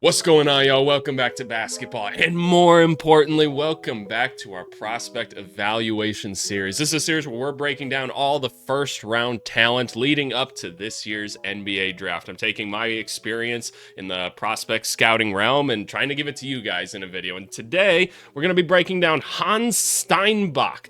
What's going on, y'all? Welcome back to basketball, and more importantly, welcome back to our prospect evaluation series. This is a series where we're breaking down all the first round talent leading up to this year's NBA draft. I'm taking my experience in the prospect scouting realm and trying to give it to you guys in a video. And today, we're going to be breaking down Hans Steinbach,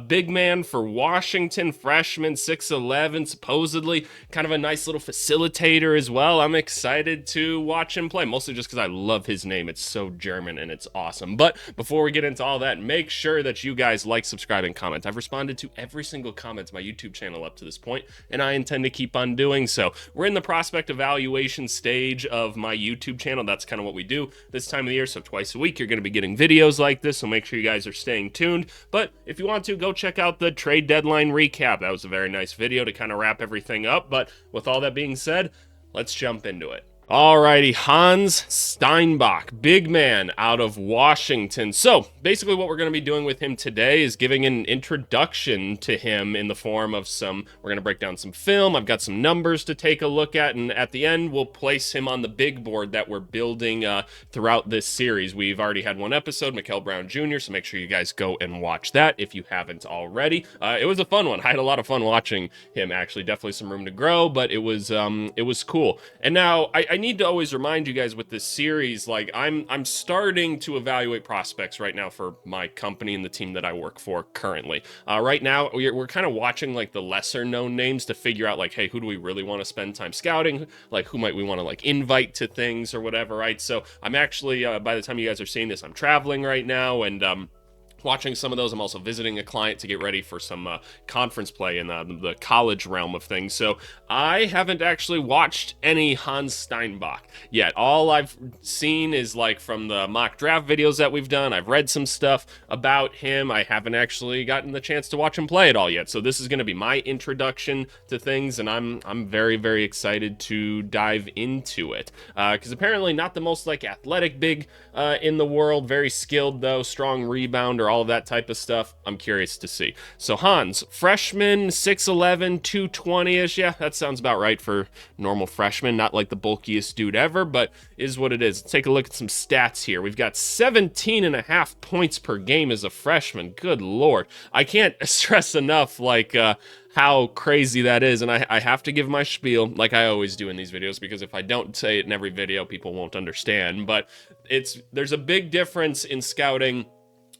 big man for Washington, freshman, 6'11", supposedly kind of a nice little facilitator as well. I'm excited to watch him play, mostly just because I love his name. It's so German and it's awesome. But before we get into all that, make sure that you guys like, subscribe, and comment. I've responded to every single comment to my YouTube channel up to this point, and I intend to keep on doing so. We're in the prospect evaluation stage of my YouTube channel. That's kind of what we do this time of the year. So twice a week, you're going to be getting videos like this. So make sure you guys are staying tuned. But if you want to, go check out the trade deadline recap. That was a very nice video to kind of wrap everything up. But with all that being said, let's jump into it. Alrighty, Hans Steinbach, big man out of Washington. So basically what we're going to be doing with him today is giving an introduction to him in the form of we're going to break down some film. I've got some numbers to take a look at, and at the end we'll place him on the big board that we're building throughout this series. We've already had one episode, Mikel Brown Jr., so make sure you guys go and watch that if you haven't already. It was a fun one. I had a lot of fun watching him, actually. Definitely some room to grow, but it was cool. And now I need to always remind you guys with this series, like I'm starting to evaluate prospects right now for my company and the team that I work for currently. Right now, we're kind of watching like the lesser known names to figure out like, hey, who do we really want to spend time scouting? Like who might we want to like invite to things or whatever, right? So I'm actually, by the time you guys are seeing this, I'm traveling right now and watching some of those. I'm also visiting a client to get ready for some conference play in the college realm of things. So I haven't actually watched any Hans Steinbach yet. All I've seen is like from the mock draft videos that we've done. I've read some stuff about him. I haven't actually gotten the chance to watch him play at all yet. So this is going to be my introduction to things, and I'm very, very excited to dive into it. Because apparently not the most like athletic big in the world. Very skilled though, strong rebounder, all of that type of stuff. I'm curious to see. So Hans, freshman, 6'11", 220-ish. Yeah, that sounds about right for normal freshman. Not like the bulkiest dude ever, but is what it is. Let's take a look at some stats here. We've got 17.5 points per game as a freshman. Good Lord. I can't stress enough, like, how crazy that is, and I have to give my spiel like I always do in these videos, because if I don't say it in every video, people won't understand. But there's a big difference in scouting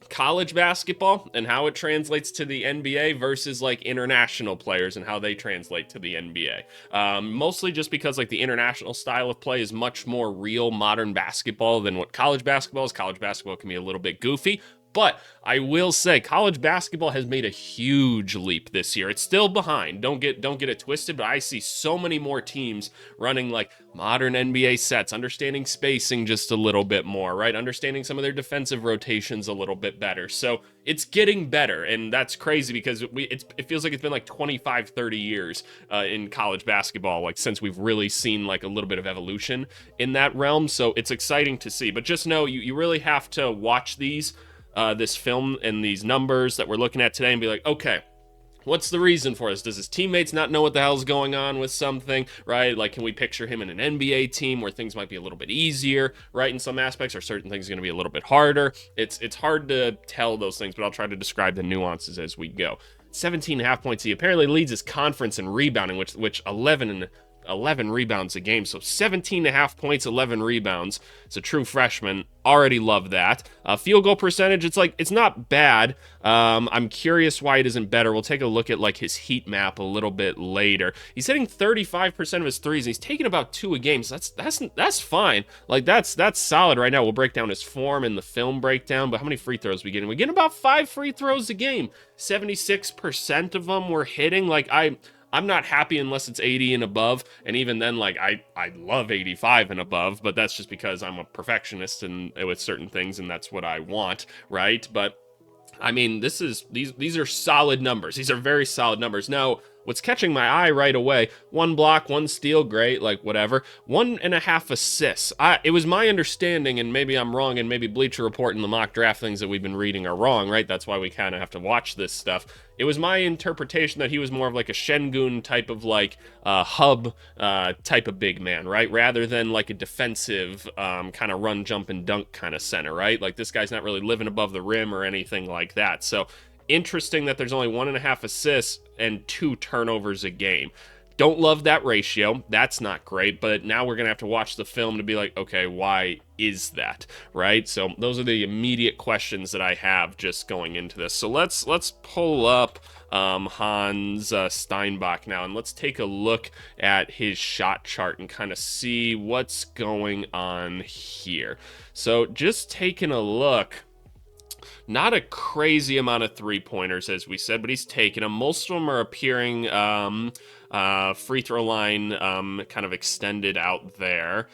college basketball and how it translates to the NBA versus like international players and how they translate to the NBA. Mostly just because like the international style of play is much more real modern basketball than what college basketball is. College basketball can be a little bit goofy. But I will say college basketball has made a huge leap this year. It's still behind. Don't get it twisted, but I see so many more teams running like modern NBA sets, understanding spacing just a little bit more, right? Understanding some of their defensive rotations a little bit better. So it's getting better, and that's crazy because it feels like it's been like 25, 30 years in college basketball, like since we've really seen like a little bit of evolution in that realm. So it's exciting to see. But just know you really have to watch this film and these numbers that we're looking at today and be like, okay, what's the reason for this? Does his teammates not know what the hell's going on with something, right? Like, can we picture him in an NBA team where things might be a little bit easier, right, in some aspects, or certain things are going to be a little bit harder? It's hard to tell those things, but I'll try to describe the nuances as we go. 17.5 points. He apparently leads his conference in rebounding, which 11 rebounds a game. So 17.5 points, 11 rebounds. It's a true freshman. Already love that. Field goal percentage, it's not bad. I'm curious why it isn't better. We'll take a look at like his heat map a little bit later. He's hitting 35% of his threes, and he's taking about 2 a game. So that's fine. Like that's solid right now. We'll break down his form in the film breakdown. But how many free throws we getting? We get about 5 free throws a game. 76% of them we're hitting. Like I'm not happy unless it's 80 and above, and even then, like, I love 85 and above, but that's just because I'm a perfectionist and with certain things, and that's what I want, right? But I mean, these are solid numbers. These are very solid numbers. Now, what's catching my eye right away, 1 block, 1 steal, great, like whatever, 1.5 assists. It was my understanding, and maybe I'm wrong, and maybe Bleacher Report and the mock draft things that we've been reading are wrong, right? That's why we kind of have to watch this stuff. It was my interpretation that he was more of like a Şengün type of like hub type of big man, right? Rather than like a defensive kind of run, jump, and dunk kind of center, right? Like this guy's not really living above the rim or anything like that. So interesting that there's only 1.5 assists and 2 turnovers a game. Don't love that ratio. That's not great, but now we're going to have to watch the film to be like, okay, why is that, right? So those are the immediate questions that I have just going into this. So let's pull up Hans Steinbach now, and let's take a look at his shot chart and kind of see what's going on here. So just taking a look, not a crazy amount of three-pointers, as we said, but he's taking them. Most of them are appearing free throw line kind of extended out there,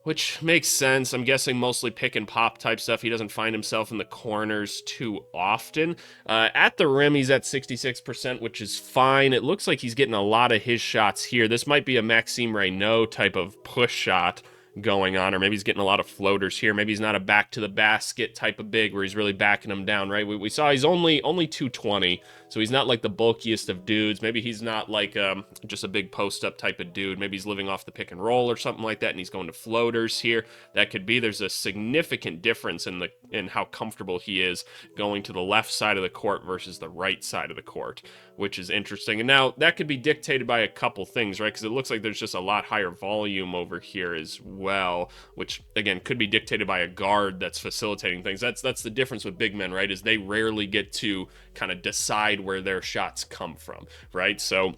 which makes sense. I'm guessing mostly pick and pop type stuff. He doesn't find himself in the corners too often. At the rim, he's at 66%, which is fine. It looks like he's getting a lot of his shots here. This might be a Maxime Reynaud type of push shot going on, or maybe he's getting a lot of floaters here. Maybe he's not a back to the basket type of big where he's really backing them down, right? We saw he's only 220, so he's not like the bulkiest of dudes. Maybe he's not like just a big post up type of dude. Maybe he's living off the pick and roll or something like that, and he's going to floaters here. That could be. There's a significant difference in how comfortable he is going to the left side of the court versus the right side of the court, which is interesting. And now that could be dictated by a couple things, right? Because it looks like there's just a lot higher volume over here as well, which again could be dictated by a guard that's facilitating things. That's the difference with big men, right? Is they rarely get to kind of decide where their shots come from, right? So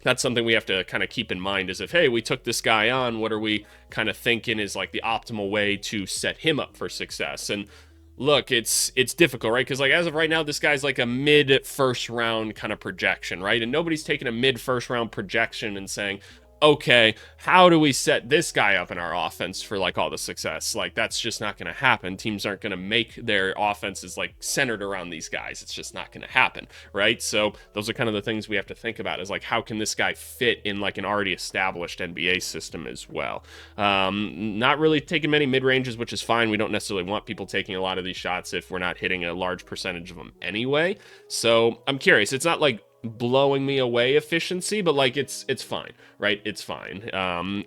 that's something we have to kind of keep in mind is if, hey, we took this guy on, what are we kind of thinking is like the optimal way to set him up for success? And look, it's difficult, right? Because like as of right now, this guy's like a mid-first round kind of projection, right? And nobody's taking a mid-first round projection and saying, okay, how do we set this guy up in our offense for like all the success? Like that's just not going to happen. Teams aren't going to make their offenses like centered around these guys. It's just not going to happen, right? So those are kind of the things we have to think about is like, how can this guy fit in like an already established NBA system as well? Not really taking many mid-ranges, which is fine. We don't necessarily want people taking a lot of these shots if we're not hitting a large percentage of them anyway. So I'm curious. It's not like blowing me away efficiency, but like it's fine, right? It's fine.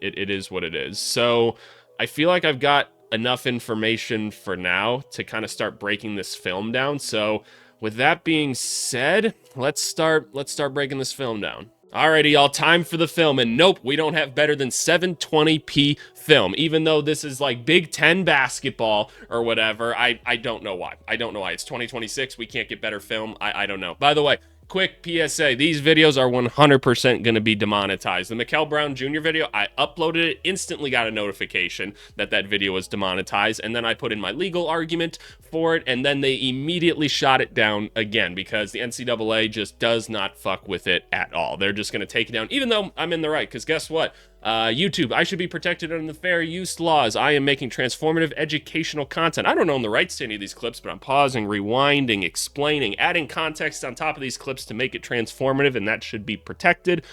It is what it is. So I feel like I've got enough information for now to kind of start breaking this film down. So with that being said, let's start breaking this film down. Alrighty, y'all, time for the film. And nope, we don't have better than 720p film, even though this is like Big Ten basketball or whatever. I don't know why. I don't know why. It's 2026. We can't get better film. I don't know. By the way, quick PSA, these videos are 100% going to be demonetized. The Mikel Brown Jr. video, I uploaded it, instantly got a notification that that video was demonetized, and then I put in my legal argument for it, and then they immediately shot it down again because the NCAA just does not fuck with it at all. They're just going to take it down, even though I'm in the right, because guess what? YouTube, I should be protected under the fair use laws. I am making transformative educational content. I don't own the rights to any of these clips, but I'm pausing, rewinding, explaining, adding context on top of these clips to make it transformative, and that should be protected.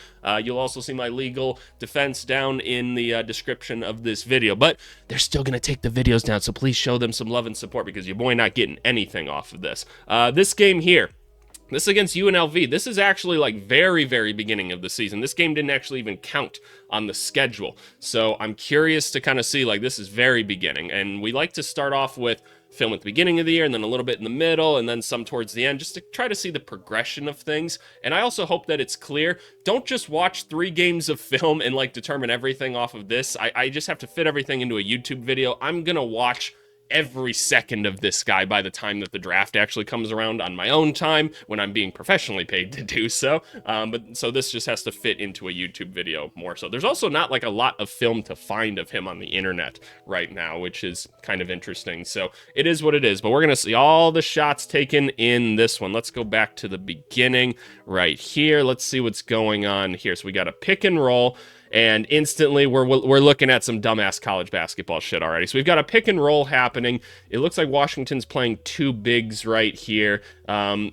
You'll also see my legal defense down in the description of this video, but they're still going to take the videos down, so please show them some love and support because your boy not getting anything off of this. This game here, this against UNLV, this is actually like very, very beginning of the season. This game didn't actually even count on the schedule. So I'm curious to kind of see, like, this is very beginning. And we like to start off with film at the beginning of the year and then a little bit in the middle and then some towards the end just to try to see the progression of things. And I also hope that it's clear. Don't just watch 3 games of film and like determine everything off of this. I just have to fit everything into a YouTube video. I'm going to watch every second of this guy by the time that the draft actually comes around on my own time when I'm being professionally paid to do so. But so this just has to fit into a YouTube video more so. There's also not like a lot of film to find of him on the internet right now, which is kind of interesting. So it is what it is, but we're going to see all the shots taken in this one. Let's go back to the beginning right here. Let's see what's going on here. So we got a pick and roll. and instantly we're looking at some dumbass college basketball shit already. So we've got a pick and roll happening. It looks like Washington's playing two bigs right here.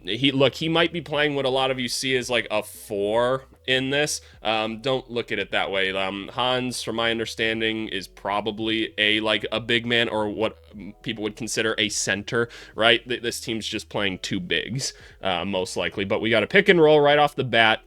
He might be playing what a lot of you see as like a 4 in this. Don't look at it that way. Hans, from my understanding, is probably a big man, or what people would consider a center, right? This team's just playing two bigs, most likely. But we got a pick and roll right off the bat.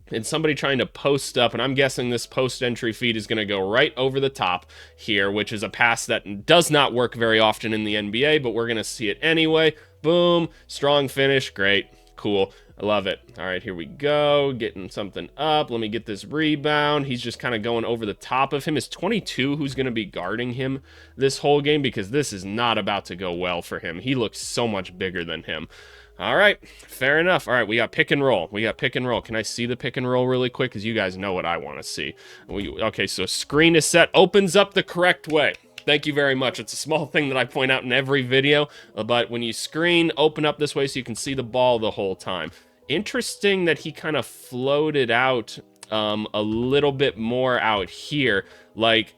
And somebody trying to post up, and I'm guessing this post entry feed is going to go right over the top here, which is a pass that does not work very often in the NBA, but we're going to see it anyway. Boom, strong finish, great, cool, I love it. All right, here we go, getting something up. Let me get this rebound. He's just kind of going over the top of him. Is 22 who's going to be guarding him this whole game? Because this is not about to go well for him. He looks so much bigger than him. All right, fair enough. All right, we got pick and roll. Can I see the pick and roll really quick? Because you guys know what I want to see. Okay, so screen is set. Opens up the correct way. Thank you very much. It's a small thing that I point out in every video, but when you screen, open up this way so you can see the ball the whole time. Interesting that he kind of floated out a little bit more out here. Like,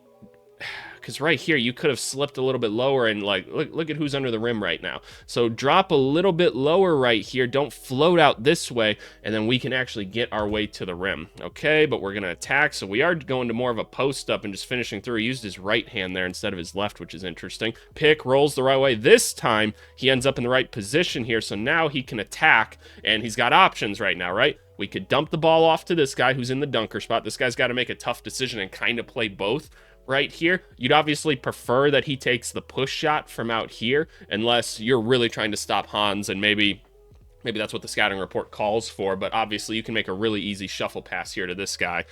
because right here you could have slipped a little bit lower, and like look at who's under the rim right now. So drop a little bit lower right here, don't float out this way, and then we can actually get our way to the rim. Okay, but we're gonna attack, so we are going to more of a post up and just finishing through. He used his right hand there instead of his left, which is interesting. Pick, rolls the right way. This time he ends up in the right position here, so now he can attack, and he's got options right now, right? We could dump the ball off to this guy who's in the dunker spot. This guy's got to make a tough decision and kind of play both right here. You'd obviously prefer that he takes the push shot from out here, unless you're really trying to stop Hans, and maybe that's what the scouting report calls for, but obviously you can make a really easy shuffle pass here to this guy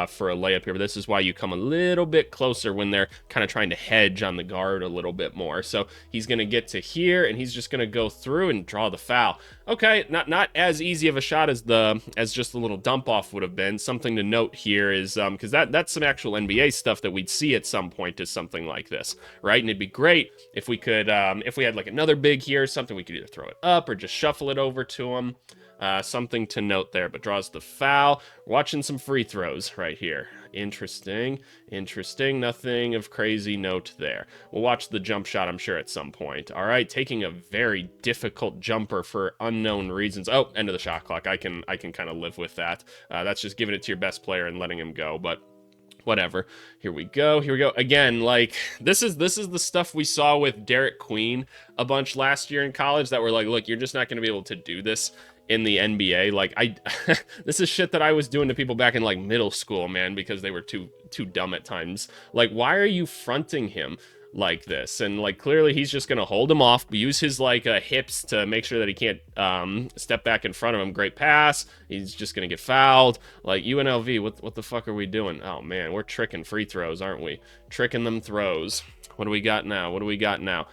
for a layup here. But this is why you come a little bit closer when they're kind of trying to hedge on the guard a little bit more. So he's going to get to here, and he's just going to go through and draw the foul. Okay, not as easy of a shot as just the little dump off would have been. Something to note here is because that's some actual NBA stuff that we'd see at some point is something like this, right? And it'd be great if we could if we had like another big here or something, we could either throw it up or just shuffle it over to him. Something to note there, but draws the foul. We're watching some free throws right here. Interesting. Nothing of crazy note there. We'll watch the jump shot, I'm sure, at some point. All right, taking a very difficult jumper for unknown reasons. Oh, end of the shot clock. I can kind of live with that. That's just giving it to your best player and letting him go, but whatever. Here we go. Again, like, this is the stuff we saw with Derek Queen a bunch last year in college, that were like, look, you're just not going to be able to do this in the NBA. Like, this is shit that I was doing to people back in like middle school, man, because they were too dumb at times. Like, why are you fronting him like this? And like, clearly he's just gonna hold him off, use his like hips to make sure that he can't step back in front of him. Great pass. He's just gonna get fouled. Like, UNLV, what the fuck are we doing? Oh man, we're tricking free throws, aren't we? Tricking them throws. What do we got now?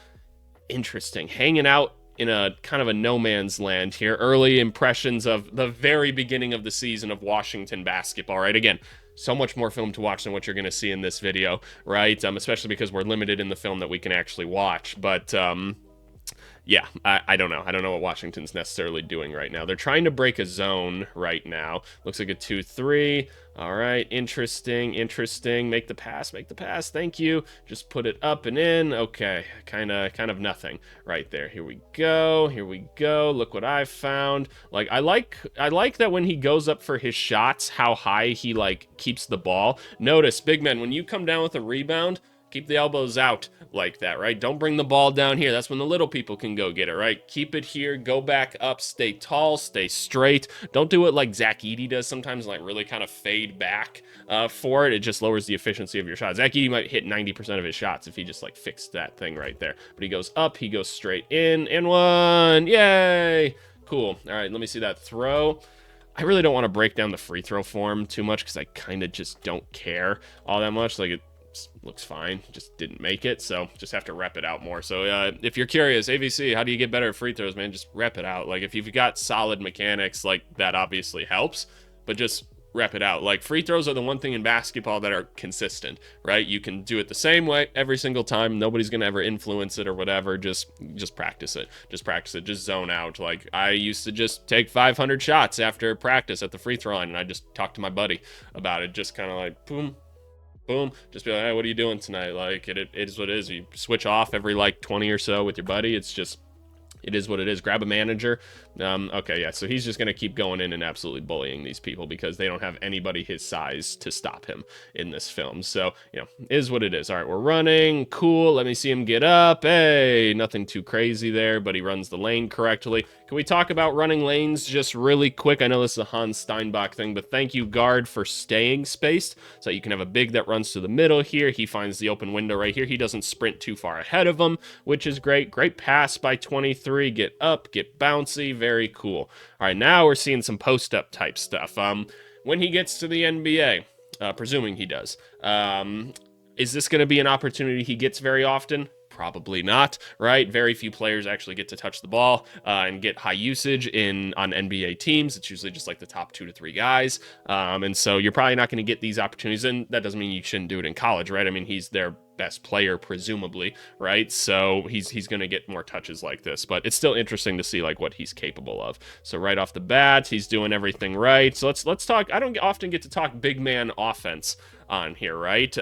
Interesting. Hanging out in a kind of a no man's land here. Early impressions of the very beginning of the season of Washington basketball, right? Again, so much more film to watch than what you're going to see in this video, right? Especially because we're limited in the film that we can actually watch. But yeah, I don't know. I don't know what Washington's necessarily doing right now. They're trying to break a zone right now. Looks like a 2-3. All right, interesting. Make the pass. Thank you. Just put it up and in. Okay, kind of nothing right there. Here we go. Look what I found. Like, I like that when he goes up for his shots, how high he like keeps the ball. Notice, big men, when you come down with a rebound, keep the elbows out like that, right? Don't bring the ball down here. That's when the little people can go get it, right? Keep it here, go back up, stay tall, stay straight. Don't do it like Zach Edey does sometimes, like really kind of fade back for it. It just lowers the efficiency of your shot. Zach Edey might hit 90% of his shots if he just like fixed that thing right there. But he goes up, he goes straight in, and one. Yay! Cool. All right, let me see that throw. I really don't want to break down the free throw form too much because I kind of just don't care all that much. Like, it looks fine, just didn't make it, so just have to rep it out more. So if you're curious, AVC, how do you get better at free throws, man? Just rep it out. Like, if you've got solid mechanics, like, that obviously helps, but just rep it out. Like, free throws are the one thing in basketball that are consistent, right? You can do it the same way every single time. Nobody's gonna ever influence it or whatever. Just practice it. Just practice it. Just zone out. Like, I used to just take 500 shots after practice at the free throw line, and I just talked to my buddy about it. Just kind of like, boom, boom. Just be like, hey, what are you doing tonight? Like, it is what it is. You switch off every like 20 or so with your buddy. It's just, it is what it is. Grab a manager. Okay, yeah, so he's just going to keep going in and absolutely bullying these people because they don't have anybody his size to stop him in this film. So, you know, is what it is. All right, we're running. Cool. Let me see him get up. Hey, nothing too crazy there, but he runs the lane correctly. Can we talk about running lanes just really quick? I know this is a Hans Steinbach thing, but thank you, guard, for staying spaced so that you can have a big that runs to the middle here. He finds the open window right here. He doesn't sprint too far ahead of him, which is great. Great pass by 23. Get up, get bouncy. Very cool. All right, now we're seeing some post-up type stuff. When he gets to the NBA, presuming he does, is this going to be an opportunity he gets very often? Probably not, right? Very few players actually get to touch the ball and get high usage on NBA teams. It's usually just like the top 2 to 3 guys. And so you're probably not going to get these opportunities. And that doesn't mean you shouldn't do it in college, right? I mean, he's their best player, presumably, right? So he's going to get more touches like this. But it's still interesting to see like what he's capable of. So right off the bat, he's doing everything right. So let's talk. I don't often get to talk big man offense on here, right?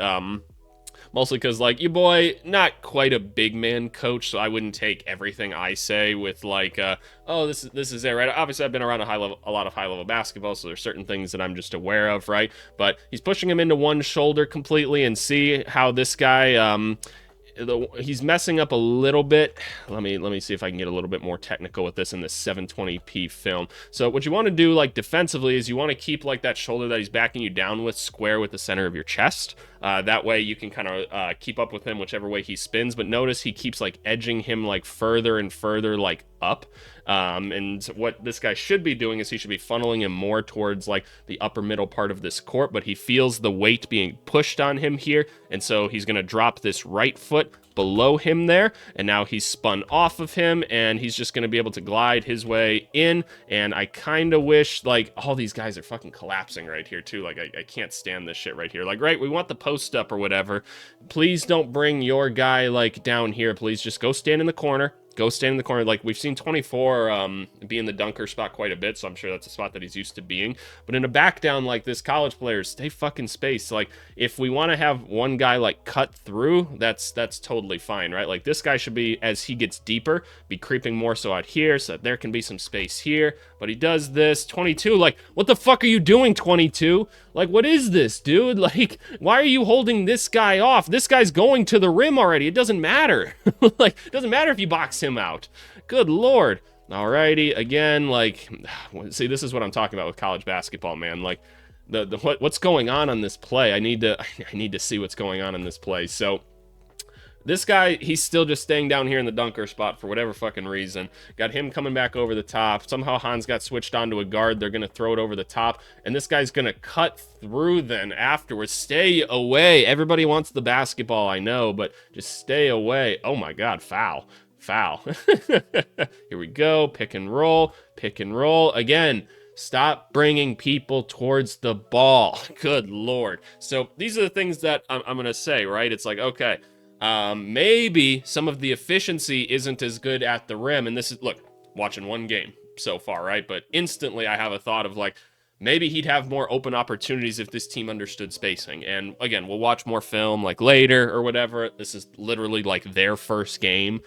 Mostly because, like, your boy, not quite a big man coach, so I wouldn't take everything I say with, like, oh, this is it, right? Obviously, I've been around a lot of high-level basketball, so there's certain things that I'm just aware of, right? But he's pushing him into one shoulder completely, and see how this guy, he's messing up a little bit. Let me see if I can get a little bit more technical with this in this 720p film. So what you want to do, like, defensively is you want to keep, like, that shoulder that he's backing you down with square with the center of your chest. That way you can kind of keep up with him whichever way he spins. But notice he keeps, like, edging him, like, further and further, like, up. And what this guy should be doing is he should be funneling him more towards, like, the upper middle part of this court, but he feels the weight being pushed on him here, and so he's going to drop this right foot below him there, and now he's spun off of him, and he's just going to be able to glide his way in. And I kind of wish, like, all these guys are fucking collapsing right here too. Like, I can't stand this shit right here. Like, right, we want the post up or whatever. Please don't bring your guy, like, down here. Please just go stand in the corner. Go stand in the corner. Like, we've seen 24 be in the dunker spot quite a bit, so I'm sure that's a spot that he's used to being. But in a back down like this, college players, stay fucking spaced. Like, if we want to have one guy, like, cut through, that's totally fine, right? Like, this guy should be, as he gets deeper, be creeping more so out here so that there can be some space here. But he does this. 22, like, what the fuck are you doing, 22? Like, what is this, dude? Like, why are you holding this guy off? This guy's going to the rim already. It doesn't matter. Like, it doesn't matter if you box him out. Good Lord. Alrighty, again, like, see, this is what I'm talking about with college basketball, man. Like, what's going on this play? I need to see what's going on in this play. So, this guy, he's still just staying down here in the dunker spot for whatever fucking reason. Got him coming back over the top. Somehow Hans got switched onto a guard. They're going to throw it over the top. And this guy's going to cut through then afterwards. Stay away. Everybody wants the basketball, I know, but just stay away. Oh my God, foul. Foul. Here we go. Pick and roll. Pick and roll. Again, stop bringing people towards the ball. Good Lord. So these are the things that I'm going to say, right? It's like, okay, maybe some of the efficiency isn't as good at the rim. And this is, look, watching one game so far, right? But instantly I have a thought of like, maybe he'd have more open opportunities if this team understood spacing. And again, we'll watch more film like later or whatever. This is literally like their first game.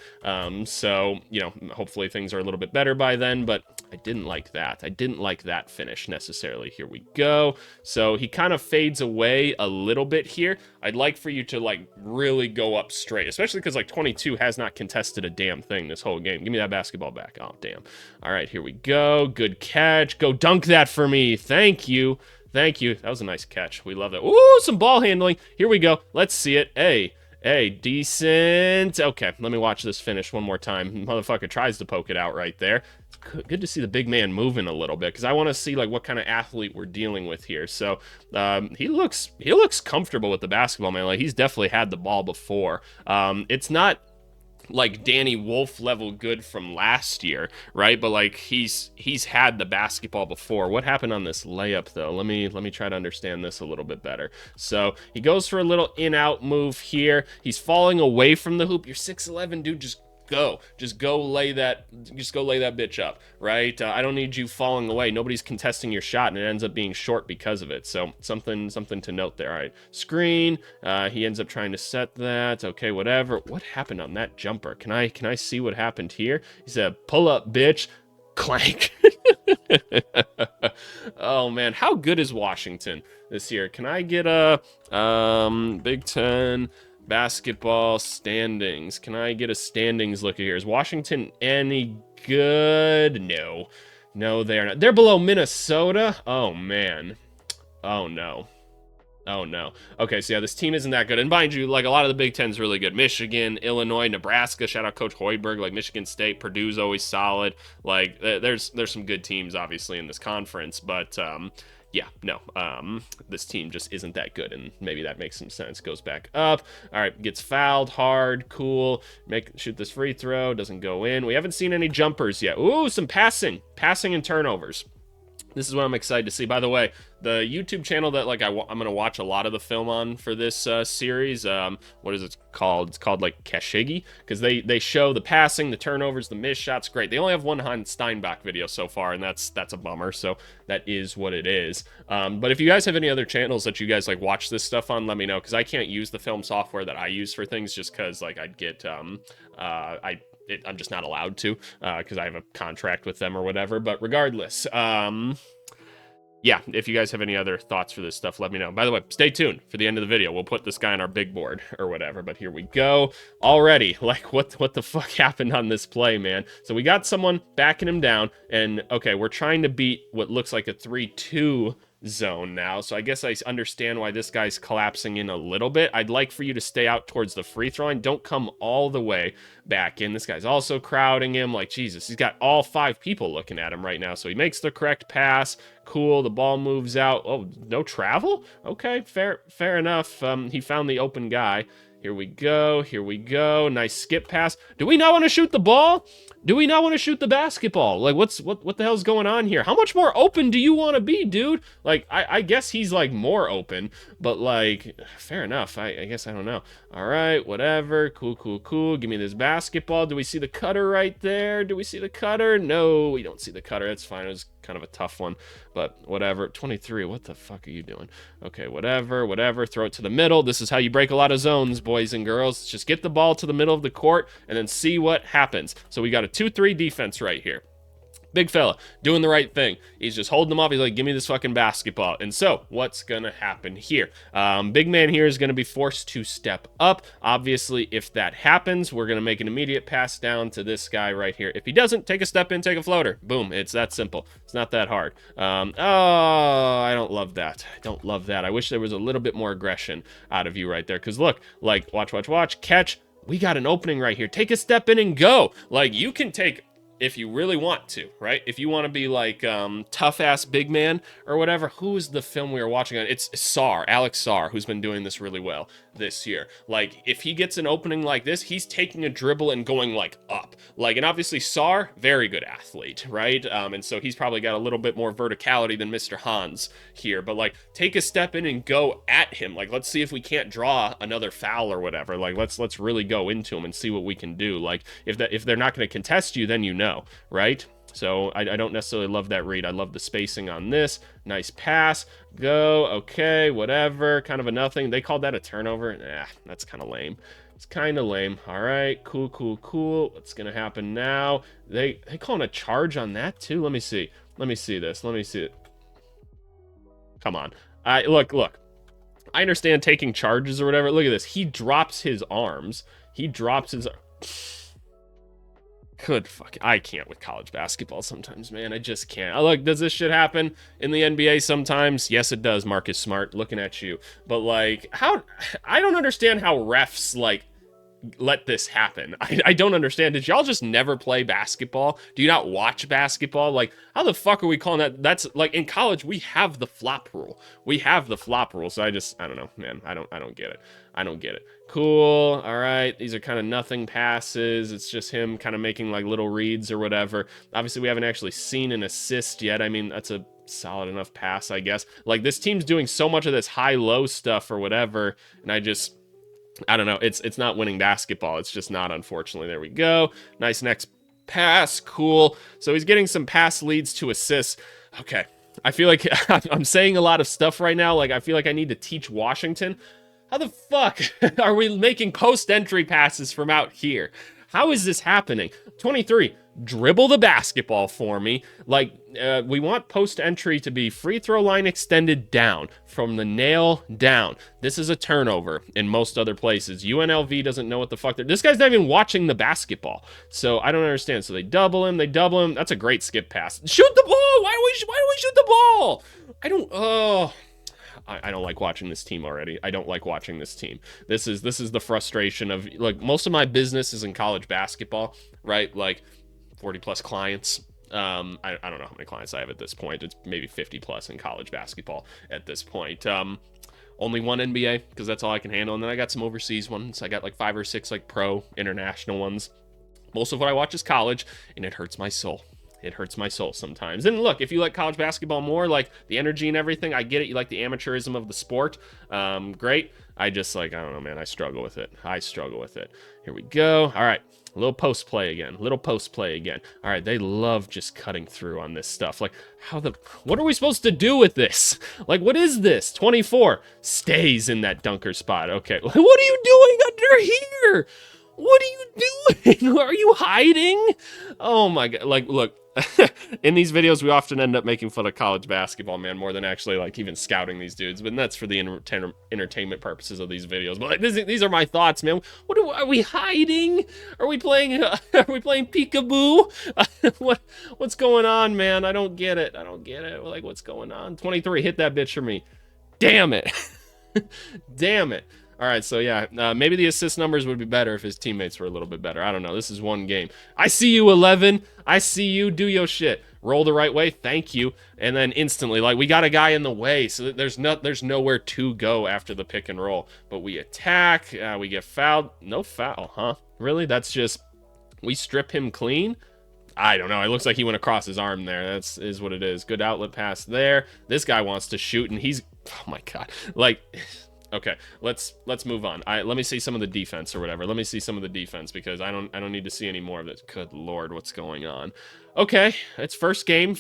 So, you know, hopefully things are a little bit better by then, but I didn't like that. I didn't like that finish necessarily. Here we go. So he kind of fades away a little bit here. I'd like for you to like really go up straight, especially because like 22 has not contested a damn thing this whole game. Give me that basketball back. Oh, damn. All right, here we go. Good catch. Go dunk that for me. Thank you. Thank you. That was a nice catch. We love that. Ooh, some ball handling. Here we go. Let's see it. Hey, decent. Okay, let me watch this finish one more time. Motherfucker tries to poke it out right there. It's good to see the big man moving a little bit because I want to see like what kind of athlete we're dealing with here. So he looks comfortable with the basketball, man. Like he's definitely had the ball before. It's not like Danny Wolf level good from last year, right? But like he's had the basketball before. What happened on this layup though? Let me try to understand this a little bit better. So he goes for a little in-out move here. He's falling away from the hoop. You're 6'11", dude. Just go lay that bitch up, right? I don't need you falling away. Nobody's contesting your shot, and it ends up being short because of it. So something to note there. All right, screen. He ends up trying to set that. Okay, whatever. What happened on that jumper? Can I see what happened here? He said, "Pull up, bitch." Clank. Oh man, how good is Washington this year? Can I get a Big Ten basketball standings? Can I get a standings look here? Is Washington any good? No, they're not. They're below Minnesota. Oh man. Oh no. Oh no. Okay, so yeah, this team isn't that good. And mind you, like a lot of the Big Ten's really good. Michigan, Illinois, Nebraska. Shout out Coach Hoiberg. Like Michigan State, Purdue's always solid. Like there's some good teams obviously in this conference, but yeah, no, this team just isn't that good, and maybe that makes some sense. Goes back up. All right, gets fouled hard. Cool. Shoot this free throw. Doesn't go in. We haven't seen any jumpers yet. Ooh, some passing and turnovers. This is what I'm excited to see. By the way, the YouTube channel that like I'm gonna watch a lot of the film on for this series. What is it called? It's called like Kashigi, because they show the passing, the turnovers, the missed shots. Great. They only have one Steinbach video so far, and that's a bummer. So that is what it is. But if you guys have any other channels that you guys like watch this stuff on, let me know, because I can't use the film software that I use for things just because like I'd get I'm just not allowed to because I have a contract with them or whatever. But regardless, yeah, if you guys have any other thoughts for this stuff, let me know. By the way, stay tuned for the end of the video. We'll put this guy on our big board or whatever. But here we go. Already, like, what the fuck happened on this play, man? So we got someone backing him down. And, okay, we're trying to beat what looks like a 3-2 zone now, so I guess I understand why this guy's collapsing in a little bit. I'd like for you to stay out towards the free throw line. Don't come all the way back in. This guy's also crowding him. Like, Jesus, he's got all 5 people looking at him right now. So he makes the correct pass. Cool. The ball moves out. Oh, no travel? Okay, fair enough. He found the open guy. Here we go. Nice skip pass. Do we not want to shoot the ball? Do we not want to shoot the basketball? Like, what the hell's going on here? How much more open do you want to be, dude? Like, I guess he's, like, more open. But, like, fair enough. I guess I don't know. All right, whatever. Cool. Give me this basketball. Do we see the cutter right there? Do we see the cutter? No, we don't see the cutter. That's fine. It was kind of a tough one. But whatever. 23. What the fuck are you doing? Okay, whatever. Throw it to the middle. This is how you break a lot of zones, boys and girls. Just get the ball to the middle of the court and then see what happens. So we got a 2-3 defense right here. Big fella doing the right thing. He's just holding them off. He's like, give me this fucking basketball. And so what's going to happen here? Big man here is going to be forced to step up. Obviously, if that happens, we're going to make an immediate pass down to this guy right here. If he doesn't, take a step in, take a floater. Boom. It's that simple. It's not that hard. Oh, I don't love that. I wish there was a little bit more aggression out of you right there. Because look, like, watch, catch. We got an opening right here. Take a step in and go. Like, you can take, if you really want to, right? If you want to be like tough ass big man or whatever. Who is the film we were watching on? It's Alex Sarr, who's been doing this really well this year. Like, if he gets an opening like this, he's taking a dribble and going like up. Like, and obviously Sarr, very good athlete, right? And so he's probably got a little bit more verticality than Mr. Hans here. But like, take a step in and go at him. Like, let's see if we can't draw another foul or whatever. Like, let's really go into him and see what we can do. Like, if they're not going to contest you, then you know, right? So I don't necessarily love that read. I love the spacing on this. Nice pass. Go. Okay, whatever. Kind of a nothing. They called that a turnover. That's kind of lame. It's kind of lame. All right, cool. What's going to happen now? They calling a charge on that too? Let me see this. Let me see it. Come on. Look. I understand taking charges or whatever. Look at this. He drops his arms. Good fuck. I can't with college basketball sometimes, man. I just can't. Look, does this shit happen in the NBA sometimes? Yes, it does, Marcus Smart, looking at you. But, like, I don't understand how refs, like, let this happen. I don't understand. Did y'all just never play basketball? Do you not watch basketball? Like, how the fuck are we calling that? That's like in college, we have the flop rule. We have the flop rule. So I don't know, man. I don't get it. I don't get it. Cool. All right. These are kind of nothing passes. It's just him kind of making like little reads or whatever. Obviously, we haven't actually seen an assist yet. I mean, that's a solid enough pass, I guess. Like, this team's doing so much of this high-low stuff or whatever, and I don't know. It's not winning basketball. It's just not, unfortunately. There we go. Nice next pass. Cool. So he's getting some pass leads to assists. Okay. I feel like I'm saying a lot of stuff right now. Like, I feel like I need to teach Washington. How the fuck are we making post-entry passes from out here? How is this happening? 23, dribble the basketball for me. Like, we want post-entry to be free throw line extended down, from the nail down. This is a turnover in most other places. UNLV doesn't know what the fuck this guy's not even watching the basketball. So I don't understand. So they double him. That's a great skip pass. Shoot the ball! Why do we shoot the ball? I don't like watching this team already. I don't like watching this team. This is the frustration of, like, most of my business is in college basketball, right? Like 40 plus clients. I don't know how many clients I have at this point. It's maybe 50 plus in college basketball at this point. Only one NBA, because that's all I can handle. And then I got some overseas ones. I got like 5 or 6 like pro international ones. Most of what I watch is college, and it hurts my soul. It hurts my soul sometimes. And look, if you like college basketball more, like the energy and everything, I get it. You like the amateurism of the sport. Great. I just, like, I don't know, man. I struggle with it. Here we go. All right. A little post play again. All right. They love just cutting through on this stuff. Like, what are we supposed to do with this? Like, what is this? 24 stays in that dunker spot. Okay. What are you doing under here? What are you doing? Are you hiding? Oh my God. Like, look, in these videos, we often end up making fun of college basketball, man, more than actually, like, even scouting these dudes. But that's for the entertainment purposes of these videos. But like, these are my thoughts, man. Are we hiding? Are we playing peekaboo? What's going on, man? I don't get it. Like, what's going on? 23, hit that bitch for me. Damn it. Damn it. All right, so yeah, maybe the assist numbers would be better if his teammates were a little bit better. I don't know. This is one game. I see you, 11. I see you. Do your shit. Roll the right way. Thank you. And then instantly, like, we got a guy in the way, so there's nowhere to go after the pick and roll. But we attack. We get fouled. No foul, huh? Really? That's just, we strip him clean? I don't know. It looks like he went across his arm there. Is what it is. Good outlet pass there. This guy wants to shoot, and he's, oh my God. Like, okay, let's move on. Let me see some of the defense or whatever. Let me see some of the defense, because I don't need to see any more of this. Good Lord, what's going on? Okay, it's first game,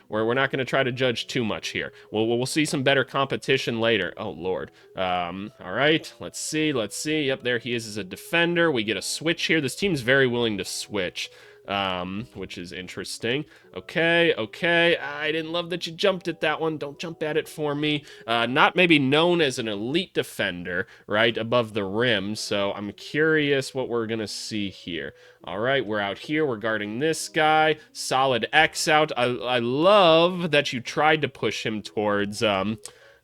where we're not going to try to judge too much here. We'll see some better competition later. Oh Lord. All right, let's see. Yep, there he is as a defender. We get a switch here. This team's very willing to switch. Which is interesting. Okay. I didn't love that you jumped at that one. Don't jump at it for me. Not maybe known as an elite defender, right, above the rim. So I'm curious what we're going to see here. All right, we're out here. We're guarding this guy. Solid X out. I love that you tried to push him towards towards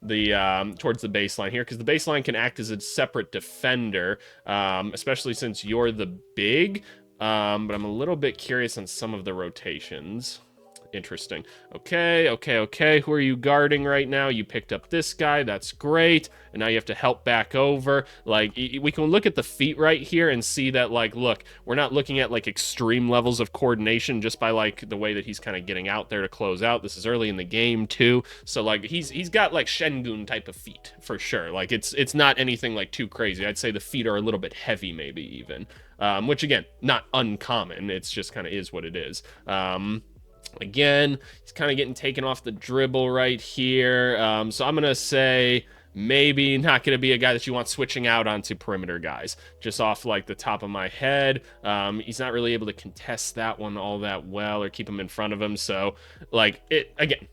the baseline here, because the baseline can act as a separate defender, especially since you're the big. But I'm a little bit curious on some of the rotations. Interesting. Okay. Who are you guarding right now? You picked up this guy. That's great. And now you have to help back over. Like, we can look at the feet right here and see that, like, look, we're not looking at, like, extreme levels of coordination just by, like, the way that he's kind of getting out there to close out. This is early in the game, too. So, like, he's got, like, Shengun type of feet, for sure. Like, it's not anything, like, too crazy. I'd say the feet are a little bit heavy, maybe, even. Which, again, not uncommon. It's just kind of is what it is. Again, he's kind of getting taken off the dribble right here. So I'm going to say maybe not going to be a guy that you want switching out onto perimeter guys. Just off, like, the top of my head. He's not really able to contest that one all that well or keep him in front of him. So, like, again,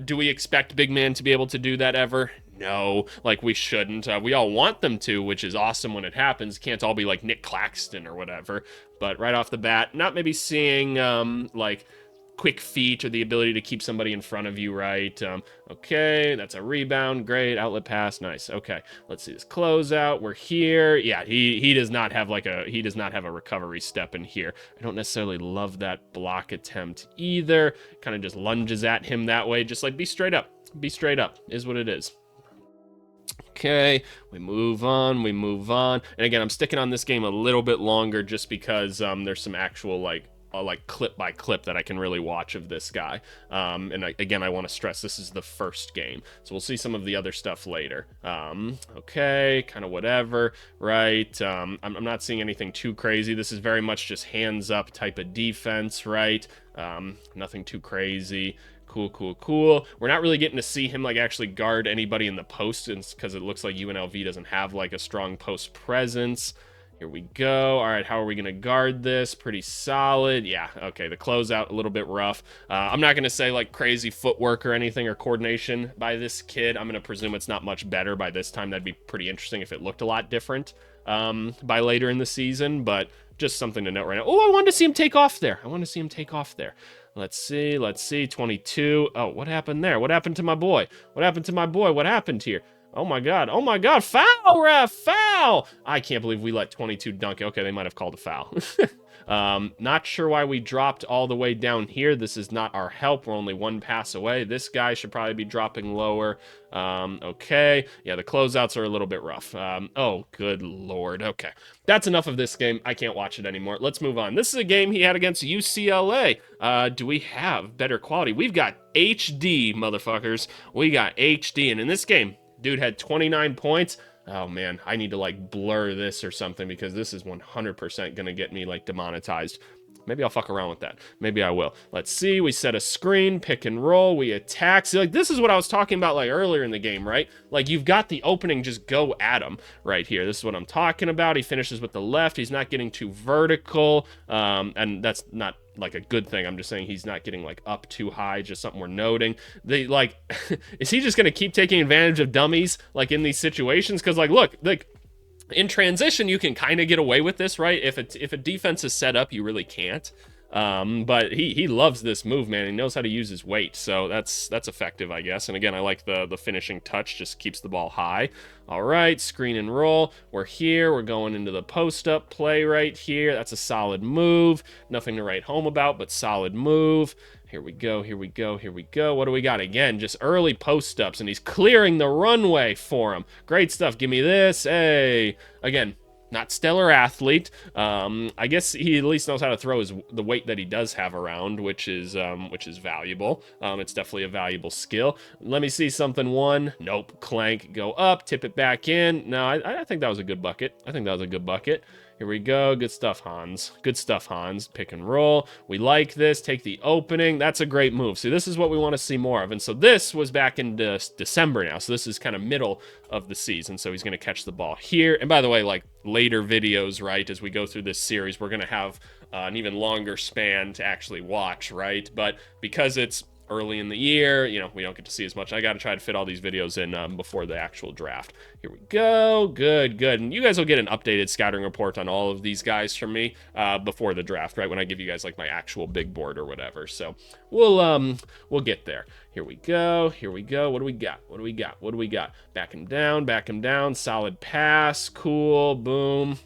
do we expect big man to be able to do that ever? No, like, we shouldn't. We all want them to, which is awesome when it happens. Can't all be like Nick Claxton or whatever. But right off the bat, not maybe seeing, like, quick feet or the ability to keep somebody in front of you, right? Okay, that's a rebound. Great. Outlet pass. Nice. Okay, let's see this closeout. We're here. Yeah, he does not have a recovery step in here. I don't necessarily love that block attempt either. Kind of just lunges at him that way. Just like, be straight up. Be straight up is what it is. Okay, we move on. And again, I'm sticking on this game a little bit longer just because there's some actual like clip by clip that I can really watch of this guy. Again, I want to stress this is the first game, so we'll see some of the other stuff later. Okay, kind of whatever, right? I'm not seeing anything too crazy. This is very much just hands up type of defense, right? Nothing too crazy. Cool. We're not really getting to see him like actually guard anybody in the post because it looks like UNLV doesn't have like a strong post presence. Here we go. All right, how are we going to guard this? Pretty solid. Yeah, okay, the closeout a little bit rough. I'm not going to say like crazy footwork or anything or coordination by this kid. I'm going to presume it's not much better by this time. That'd be pretty interesting if it looked a lot different by later in the season, but just something to note right now. Oh, I wanted to see him take off there. Let's see, 22. Oh, what happened there? What happened to my boy? What happened here? Oh my god, foul, ref, foul! I can't believe we let 22 dunk. Okay, they might have called a foul. Not sure why we dropped all the way down here. This is not our help. We're only one pass away. This guy should probably be dropping lower. Okay. Yeah, the closeouts are a little bit rough. Oh, good lord. Okay. That's enough of this game. I can't watch it anymore. Let's move on. This is a game he had against UCLA. Do we have better quality? We've got HD, motherfuckers. We got HD. And in this game, dude had 29 points. Oh man, I need to like blur this or something because this is 100% gonna get me like demonetized. Maybe I'll fuck around with that. Maybe I will. Let's see. We set a screen, pick and roll. We attack. See, like this is what I was talking about like earlier in the game, right? Like you've got the opening, just go at him right here. This is what I'm talking about. He finishes with the left. He's not getting too vertical, and that's not like a good thing. I'm just saying he's not getting like up too high. Just something we're noting. They like, is he just gonna keep taking advantage of dummies like in these situations? Because like, look, like. In transition, you can kind of get away with this, right? If a defense is set up, you really can't. But he loves this move, man. He knows how to use his weight, so that's effective, I guess. And again, I like the finishing touch, just keeps the ball high. All right, screen and roll. We're here. We're going into the post-up play right here. That's a solid move. Nothing to write home about, but solid move. Here we go. What do we got? Again, just early post-ups, and he's clearing the runway for him. Great stuff. Give me this. Hey. Again, not stellar athlete. I guess he at least knows how to throw the weight that he does have around, which is valuable. It's definitely a valuable skill. Let me see something. One. Nope. Clank. Go up. Tip it back in. No, I think that was a good bucket. Here we go. Good stuff, Hans. Pick and roll. We like this. Take the opening. That's a great move. See, this is what we want to see more of. And so this was back in December now. So this is kind of middle of the season. So he's going to catch the ball here. And by the way, like later videos, right, as we go through this series, we're going to have an even longer span to actually watch, right? But because it's early in the year, you know, we don't get to see as much. I got to try to fit all these videos in before the actual draft. Here we go. Good. And you guys will get an updated scouting report on all of these guys from me before the draft, right? When I give you guys like my actual big board or whatever. So we'll get there. Here we go. What do we got? Back him down. Solid pass. Cool. Boom.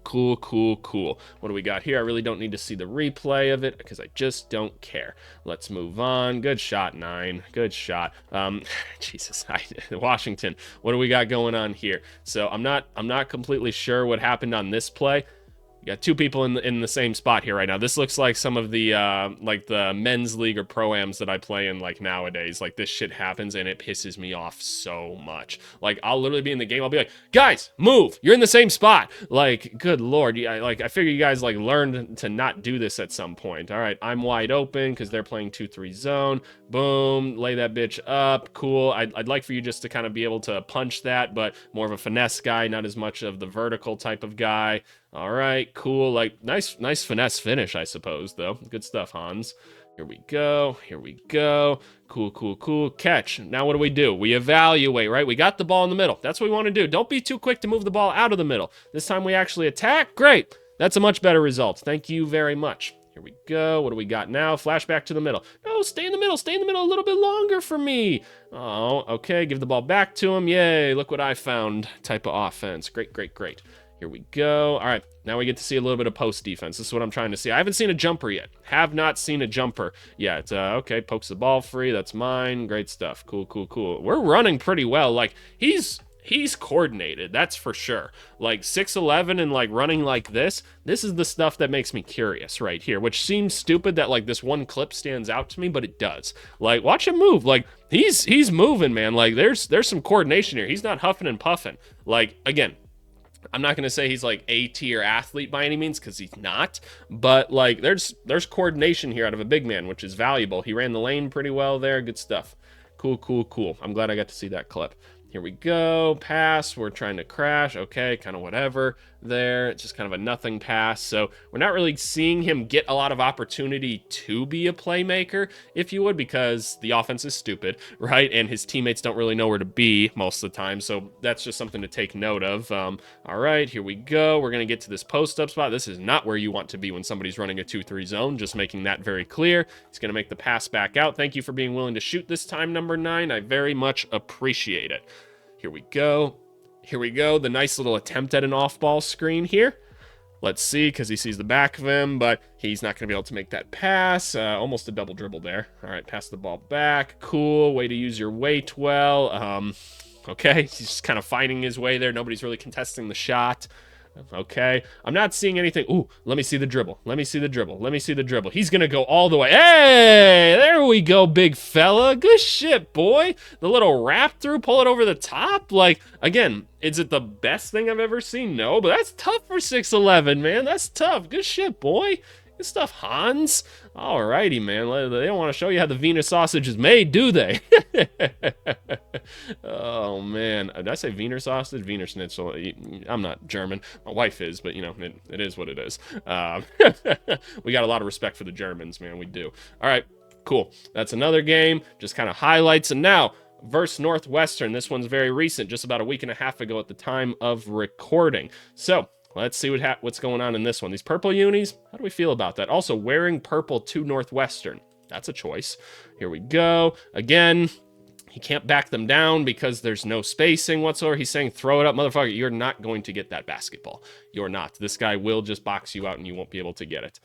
Cool. What do we got here? I really don't need to see the replay of it because I just don't care. Let's move on. Good shot, 9. Good shot. Jesus, Washington. What do we got going on here? So I'm not completely sure what happened on this play. You got two people in the same spot here right now. This looks like some of the like the men's league or pro-ams that I play in like nowadays. Like this shit happens and it pisses me off so much. Like I'll literally be in the game. I'll be like, guys, move. You're in the same spot. Like, good lord. I figure you guys like learned to not do this at some point. All right, I'm wide open because they're playing 2-3 zone. Boom, lay that bitch up. Cool. I'd like for you just to kind of be able to punch that, but more of a finesse guy, not as much of the vertical type of guy. All right, cool. Like nice finesse finish, I suppose, though. Good stuff, Hans. Here we go. Cool. Catch. Now what do? We evaluate, right? We got the ball in the middle. That's what we want to do. Don't be too quick to move the ball out of the middle. This time we actually attack. Great. That's a much better result. Thank you very much. Here we go. What do we got now? Flashback to the middle. No, stay in the middle. Stay in the middle a little bit longer for me. Oh, okay. Give the ball back to him. Yay. Look what I found. Type of offense. Great, great, great. Here we go. All right. Now we get to see a little bit of post defense. This is what I'm trying to see. I haven't seen a jumper yet. Have not seen a jumper yet. Okay. Pokes the ball free. That's mine. Great stuff. Cool, cool, cool. We're running pretty well. Like, he's coordinated, that's for sure. Like 6'11" and like running like this is the stuff that makes me curious right here, which seems stupid that like this one clip stands out to me, but it does. Like, watch him move. Like, he's moving, man. Like, there's some coordination here. He's not huffing and puffing. Like, again, I'm not going to say he's like A-tier athlete by any means, because he's not, but like there's coordination here out of a big man, which is valuable. He ran the lane pretty well there. Good stuff. Cool, cool, cool. I'm glad I got to see that clip. Here we go. Pass. We're trying to crash. Okay, kind of whatever there. It's just kind of a nothing pass. So we're not really seeing him get a lot of opportunity to be a playmaker, if you would, because the offense is stupid, right? And his teammates don't really know where to be most of the time. So that's just something to take note of. All right, here we go. We're going to get to this post-up spot. This is not where you want to be when somebody's running a 2-3 zone. Just making that very clear. He's going to make the pass back out. Thank you for being willing to shoot this time, number 9. I very much appreciate it. Here we go. Here we go. The nice little attempt at an off-ball screen here. Let's see, because he sees the back of him, but he's not going to be able to make that pass. Almost a double dribble there. All right, pass the ball back. Cool. Way to use your weight well. Okay, he's just kind of finding his way there. Nobody's really contesting the shot. Okay, I'm not seeing anything. Ooh, let me see the dribble. Let me see the dribble. Let me see the dribble. He's going to go all the way. Hey, there we go, big fella. Good shit, boy. The little wrap through, pull it over the top. Like, again, is it the best thing I've ever seen? No, but that's tough for 6'11", man. That's tough. Good shit, boy. Good stuff, Hans. Alrighty, man. They don't want to show you how the Wiener sausage is made, do they? Oh, man. Did I say Wiener sausage? Wiener Schnitzel. I'm not German. My wife is, but, you know, it is what it is. We got a lot of respect for the Germans, man. We do. All right, cool. That's another game. Just kind of highlights. And now, versus Northwestern. This one's very recent, just about a week and a half ago at the time of recording. So, let's see what's going on in this one. These purple unis, how do we feel about that? Also, wearing purple to Northwestern. That's a choice. Here we go. Again, he can't back them down because there's no spacing whatsoever. He's saying, throw it up, motherfucker. You're not going to get that basketball. You're not. This guy will just box you out and you won't be able to get it.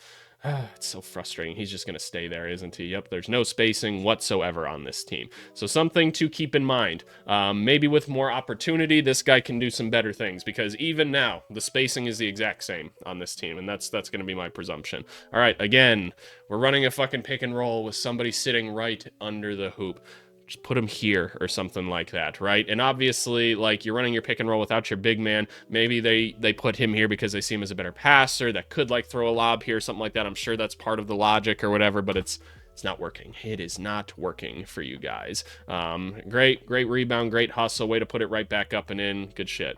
It's so frustrating. He's just going to stay there, isn't he? Yep, there's no spacing whatsoever on this team. So something to keep in mind. Maybe with more opportunity, this guy can do some better things, because even now, the spacing is the exact same on this team, and that's going to be my presumption. All right, again, we're running a fucking pick and roll with somebody sitting right under the hoop. Just put him here or something like that, right? And obviously, like, you're running your pick and roll without your big man. Maybe they put him here because they see him as a better passer that could, like, throw a lob here, something like that. I'm sure that's part of the logic or whatever, but it's not working. It is not working for you guys. Great rebound, great hustle. Way to put it right back up and in. Good shit.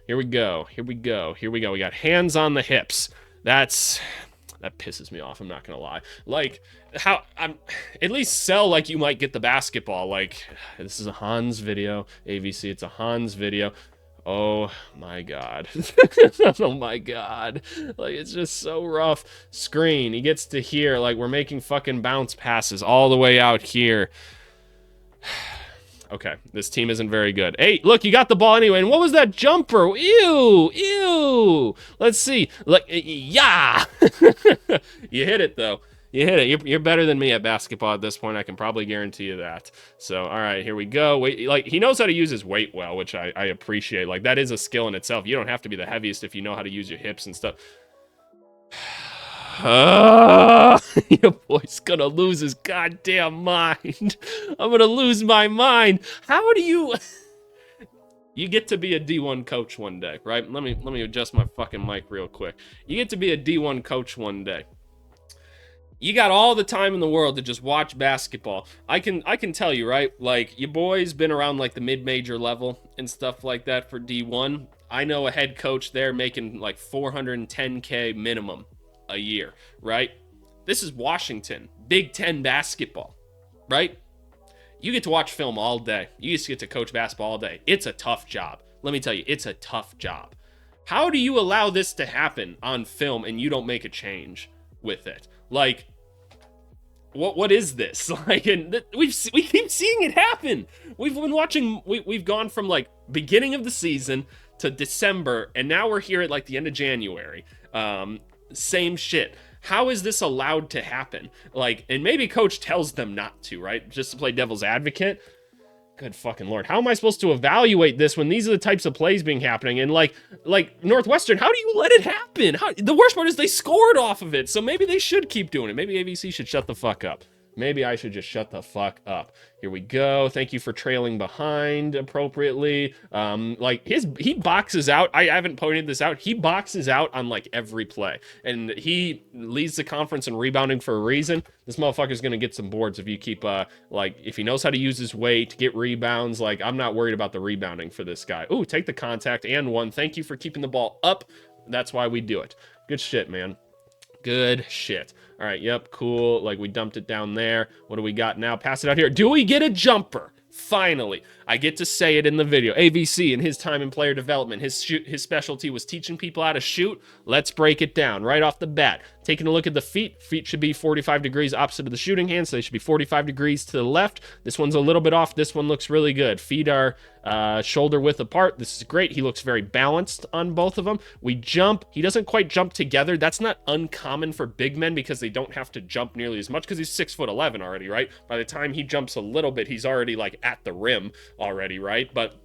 Here we go. Here we go. Here we go. We got hands on the hips. That pisses me off, I'm not gonna lie. Like, how I'm at least sell like you might get the basketball. Like, this is a Hans video. AVC, it's a Hans video. Oh my god. Oh my god. Like, it's just so rough. Screen. He gets to here. Like, we're making fucking bounce passes all the way out here. Okay, this team isn't very good. Hey, look, you got the ball anyway. And what was that jumper? Ew. Let's see. Like, yeah. You hit it, though. You hit it. You're better than me at basketball at this point. I can probably guarantee you that. So, all right, here we go. Wait, like, he knows how to use his weight well, which I appreciate. Like, that is a skill in itself. You don't have to be the heaviest if you know how to use your hips and stuff. Your boy's gonna lose his goddamn mind. I'm gonna lose my mind. How do you... You get to be a D1 coach one day, right? Let me adjust my fucking mic real quick. You get to be a D1 coach one day. You got all the time in the world to just watch basketball. I can tell you, right? Like, your boy's been around like the mid-major level and stuff like that for D1. I know a head coach there making like $410K minimum a year, right? This is Washington, Big Ten basketball, right? You get to watch film all day. You just get to coach basketball all day. It's a tough job. Let me tell you, it's a tough job. How do you allow this to happen on film and you don't make a change? with it. Like, what is this? Like, and we keep seeing it happen. We've been watching. We've gone from like beginning of the season to December, and now we're here at like the end of January. Same shit. How is this allowed to happen? Like, and maybe coach tells them not to, right? Just to play devil's advocate. Good fucking Lord. How am I supposed to evaluate this when these are the types of plays being happening? And like Northwestern, how do you let it happen? The worst part is they scored off of it. So maybe they should keep doing it. Maybe AVC should shut the fuck up. Maybe I should just shut the fuck up. Here we go. Thank you for trailing behind appropriately. Like he boxes out. I haven't pointed this out. He boxes out on like every play, and he leads the conference in rebounding for a reason. This motherfucker's gonna get some boards if you keep like if he knows how to use his weight to get rebounds. Like I'm not worried about the rebounding for this guy. Ooh, take the contact and one. Thank you for keeping the ball up. That's why we do it. Good shit, man. Good shit. All right, yep, cool. Like, we dumped it down there. What do we got now? Pass it out here. Do we get a jumper? Finally, I get to say it in the video. AVC, in his time in player development, his specialty was teaching people how to shoot. Let's break it down right off the bat. Taking a look at the feet. Feet should be 45 degrees opposite of the shooting hand, so they should be 45 degrees to the left. This one's a little bit off. This one looks really good. Feet are shoulder width apart. This is great. He looks very balanced on both of them. We jump. He doesn't quite jump together. That's not uncommon for big men because they don't have to jump nearly as much because he's 6'11" already, right? By the time he jumps a little bit, he's already like at the rim already, right? But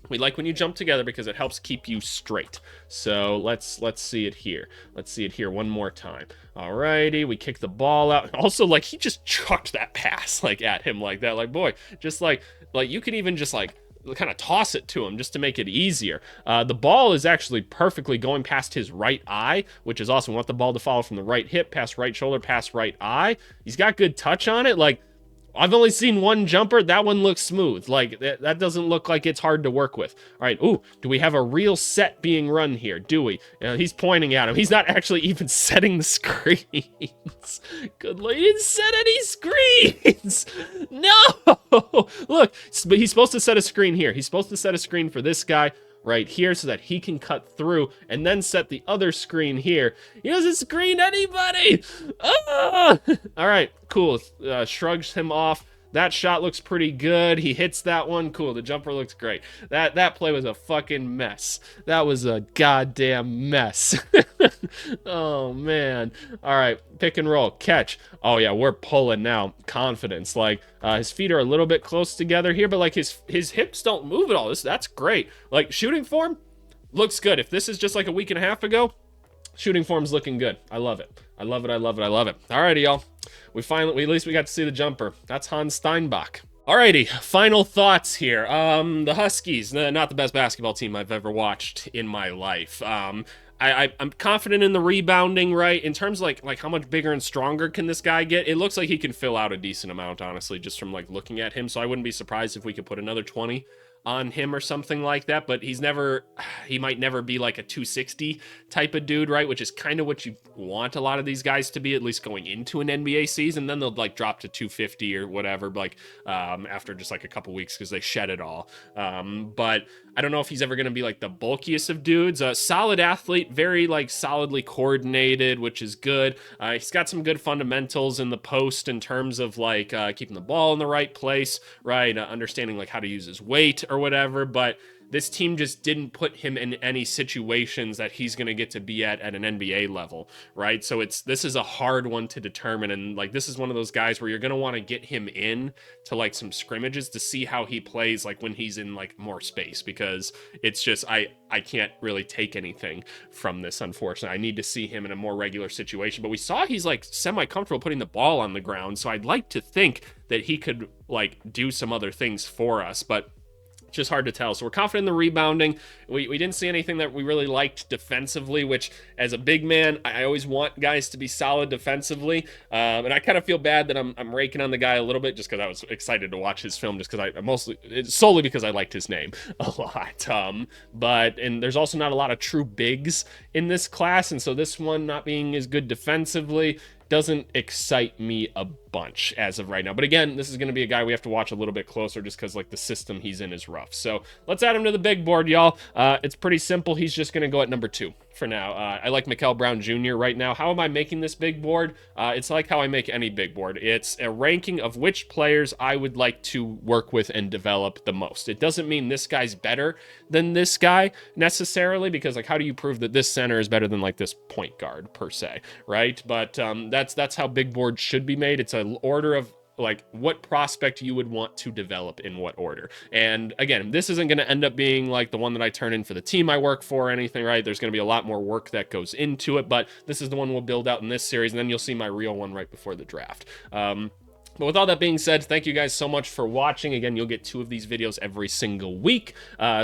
we like when you jump together because it helps keep you straight. So let's see it here. Let's see it here one more time. Alrighty, we kick the ball out. Also, like, he just chucked that pass like at him like that. Like, boy, just like you could even just like kind of toss it to him just to make it easier. The ball is actually perfectly going past his right eye, which is awesome. We want the ball to follow from the right hip, past right shoulder, past right eye. He's got good touch on it. Like, I've only seen one jumper. That one looks smooth. Like, that doesn't look like it's hard to work with. All right. Ooh, do we have a real set being run here? Do we? He's pointing at him. He's not actually even setting the screens. Good Lord, he didn't set any screens. No. Look, but he's supposed to set a screen here. He's supposed to set a screen for this guy right here so that he can cut through and then set the other screen here. He doesn't screen anybody. Ah! All right, cool. Shrugs him off. That shot looks pretty good. He hits that one. Cool. The jumper looks great. That play was a fucking mess. That was a goddamn mess. Oh, man. All right. Pick and roll. Catch. Oh, yeah. We're pulling now. Confidence. Like, his feet are a little bit close together here, but, like, his hips don't move at all. That's great. Like, shooting form looks good. If this is just, like, a week and a half ago, shooting form's looking good. I love it. I love it. I love it. I love it. Alrighty, y'all. At least we got to see the jumper. That's Hans Steinbach. Alrighty, final thoughts here. The Huskies, not the best basketball team I've ever watched in my life. I'm confident in the rebounding, right? In terms of like how much bigger and stronger can this guy get? It looks like he can fill out a decent amount, honestly, just from like looking at him. So I wouldn't be surprised if we could put another 20 on him or something like that, but he might never be like a 260 type of dude, right? Which is kind of what you want a lot of these guys to be, at least going into an NBA season. Then they'll like drop to 250 or whatever, like after just like a couple weeks because they shed it all. But I don't know if he's ever going to be like the bulkiest of dudes. Solid athlete, very like solidly coordinated, which is good. He's got some good fundamentals in the post in terms of like keeping the ball in the right place, right? Understanding like how to use his weight or whatever, but this team just didn't put him in any situations that he's going to get to be at an NBA level, right? So this is a hard one to determine, and like this is one of those guys where you're going to want to get him in to like some scrimmages to see how he plays like when he's in like more space, because it's just I can't really take anything from this, unfortunately. I need to see him in a more regular situation, but we saw he's like semi-comfortable putting the ball on the ground, so I'd like to think that he could like do some other things for us, but just hard to tell. So we're confident in the rebounding. We didn't see anything that we really liked defensively, which as a big man, I always want guys to be solid defensively. And I kind of feel bad that I'm raking on the guy a little bit just because I was excited to watch his film, just because solely because I liked his name a lot. And there's also not a lot of true bigs in this class. And so this one not being as good defensively doesn't excite me a bunch as of right now. But again, this is going to be a guy we have to watch a little bit closer just because like the system he's in is rough. So let's add him to the big board, y'all. It's pretty simple. He's just going to go at number 2. for now. I like Mikael Brown Jr. right now. How am I making this big board? It's like how I make any big board. It's a ranking of which players I would like to work with and develop the most. It doesn't mean this guy's better than this guy necessarily, because like, how do you prove that this center is better than like this point guard per se, right? But that's how big boards should be made. It's an order of like what prospect you would want to develop in what order. And again, this isn't going to end up being like the one that I turn in for the team I work for or anything, right? There's going to be a lot more work that goes into it, but this is the one we'll build out in this series, and then you'll see my real one right before the draft. But with all that being said, thank you guys so much for watching. Again, you'll get 2 of these videos every single week.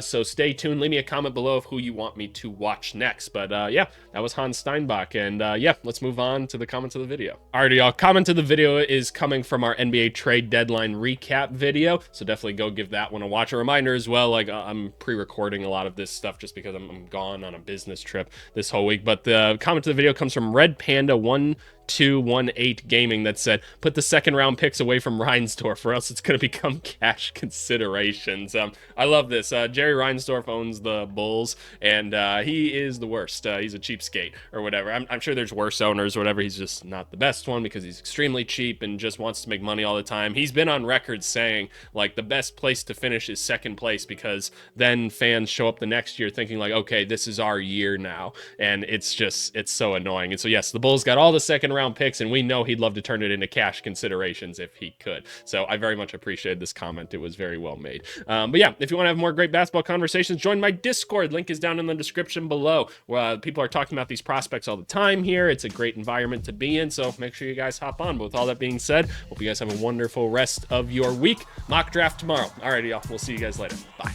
So stay tuned. Leave me a comment below of who you want me to watch next. But yeah, that was Hans Steinbach. And yeah, let's move on to the comments of the video. Alrighty, y'all. Comment of the video is coming from our NBA trade deadline recap video. So definitely go give that one a watch. A reminder as well, like I'm pre-recording a lot of this stuff just because I'm gone on a business trip this whole week. But the comment of the video comes from Red Panda 1218 Gaming that said, put the second round picks away from Reinsdorf or else it's going to become cash considerations. I love this. Jerry Reinsdorf owns the Bulls, and he is the worst. He's a cheapskate or whatever. I'm sure there's worse owners or whatever. He's just not the best one because he's extremely cheap and just wants to make money all the time. He's been on record saying like the best place to finish is second place, because then fans show up the next year thinking like, okay, this is our year now. And it's so annoying. And so yes, the Bulls got all the second round picks, and we know he'd love to turn it into cash considerations if he could. So I very much appreciated this comment. It was very well made. But yeah, if you want to have more great basketball conversations, join my Discord. Link is down in the description below. People are talking about these prospects all the time here. It's a great environment to be in, so make sure you guys hop on. But with all that being said, hope you guys have a wonderful rest of your week. Mock draft tomorrow. Alrighty, y'all. We'll see you guys later. Bye.